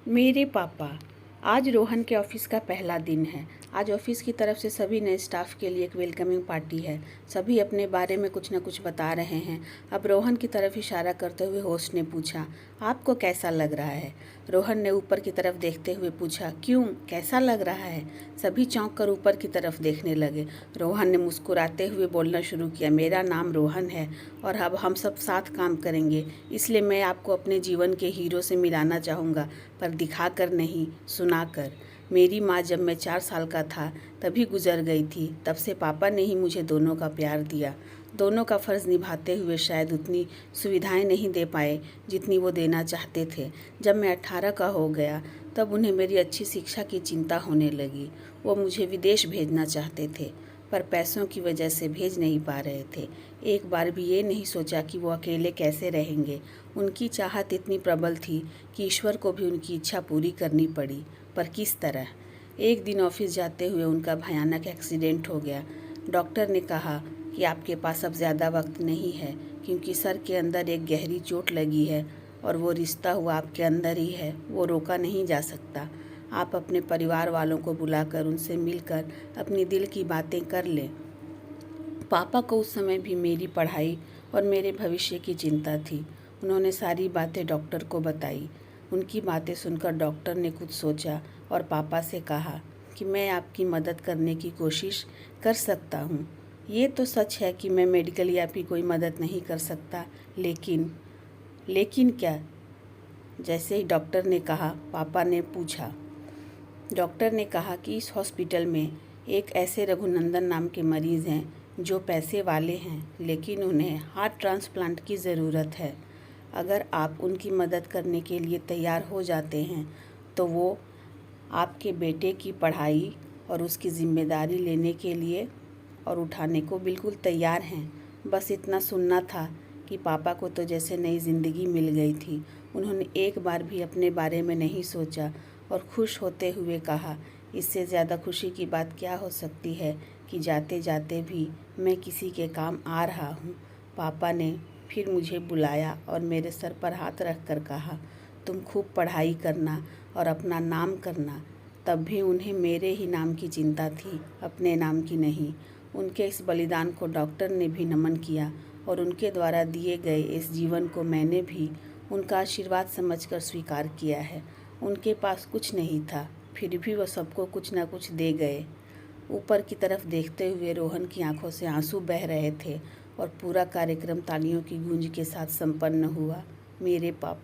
मेरे पापा। आज रोहन के ऑफिस का पहला दिन है। आज ऑफिस की तरफ से सभी नए स्टाफ के लिए एक वेलकमिंग पार्टी है। सभी अपने बारे में कुछ न कुछ बता रहे हैं। अब रोहन की तरफ इशारा करते हुए होस्ट ने पूछा, आपको कैसा लग रहा है? रोहन ने ऊपर की तरफ देखते हुए पूछा, क्यों, कैसा लग रहा है? सभी चौंक कर ऊपर की तरफ देखने लगे। रोहन ने मुस्कुराते हुए बोलना शुरू किया, मेरा नाम रोहन है और अब हम सब साथ काम करेंगे, इसलिए मैं आपको अपने जीवन के हीरो से मिलाना चाहूँगा, पर दिखाकर नहीं, सुनाकर। मेरी माँ जब मैं 4 साल का था तभी गुजर गई थी। तब से पापा ने ही मुझे दोनों का प्यार दिया। दोनों का फ़र्ज़ निभाते हुए शायद उतनी सुविधाएं नहीं दे पाए जितनी वो देना चाहते थे। जब मैं 18 का हो गया तब उन्हें मेरी अच्छी शिक्षा की चिंता होने लगी। वो मुझे विदेश भेजना चाहते थे, पर पैसों की वजह से भेज नहीं पा रहे थे। एक बार भी ये नहीं सोचा कि वो अकेले कैसे रहेंगे। उनकी चाहत इतनी प्रबल थी कि ईश्वर को भी उनकी इच्छा पूरी करनी पड़ी, पर किस तरह? एक दिन ऑफिस जाते हुए उनका भयानक एक्सीडेंट हो गया। डॉक्टर ने कहा कि आपके पास अब ज़्यादा वक्त नहीं है, क्योंकि सर के अंदर एक गहरी चोट लगी है और वो रिश्ता हुआ आपके अंदर ही है, वो रोका नहीं जा सकता। आप अपने परिवार वालों को बुलाकर उनसे मिलकर अपनी दिल की बातें कर लें। पापा को उस समय भी मेरी पढ़ाई और मेरे भविष्य की चिंता थी। उन्होंने सारी बातें डॉक्टर को बताई। उनकी बातें सुनकर डॉक्टर ने कुछ सोचा और पापा से कहा कि मैं आपकी मदद करने की कोशिश कर सकता हूँ। ये तो सच है कि मैं मेडिकली आपकी कोई मदद नहीं कर सकता, लेकिन क्या? जैसे ही डॉक्टर ने कहा, पापा ने पूछा। डॉक्टर ने कहा कि इस हॉस्पिटल में एक ऐसे रघुनंदन नाम के मरीज़ हैं जो पैसे वाले हैं, लेकिन उन्हें हार्ट ट्रांसप्लांट की ज़रूरत है। अगर आप उनकी मदद करने के लिए तैयार हो जाते हैं तो वो आपके बेटे की पढ़ाई और उसकी ज़िम्मेदारी लेने के लिए और उठाने को बिल्कुल तैयार हैं। बस इतना सुनना था कि पापा को तो जैसे नई ज़िंदगी मिल गई थी। उन्होंने एक बार भी अपने बारे में नहीं सोचा और खुश होते हुए कहा, इससे ज़्यादा खुशी की बात क्या हो सकती है कि जाते जाते भी मैं किसी के काम आ रहा हूँ। पापा ने फिर मुझे बुलाया और मेरे सर पर हाथ रख कर कहा, तुम खूब पढ़ाई करना और अपना नाम करना। तब भी उन्हें मेरे ही नाम की चिंता थी, अपने नाम की नहीं। उनके इस बलिदान को डॉक्टर ने भी नमन किया और उनके द्वारा दिए गए इस जीवन को मैंने भी उनका आशीर्वाद समझकर स्वीकार किया है। उनके पास कुछ नहीं था, फिर भी वो सबको कुछ न कुछ दे गए। ऊपर की तरफ देखते हुए रोहन की आंखों से आंसू बह रहे थे और पूरा कार्यक्रम तालियों की गूंज के साथ संपन्न हुआ। मेरे पापा।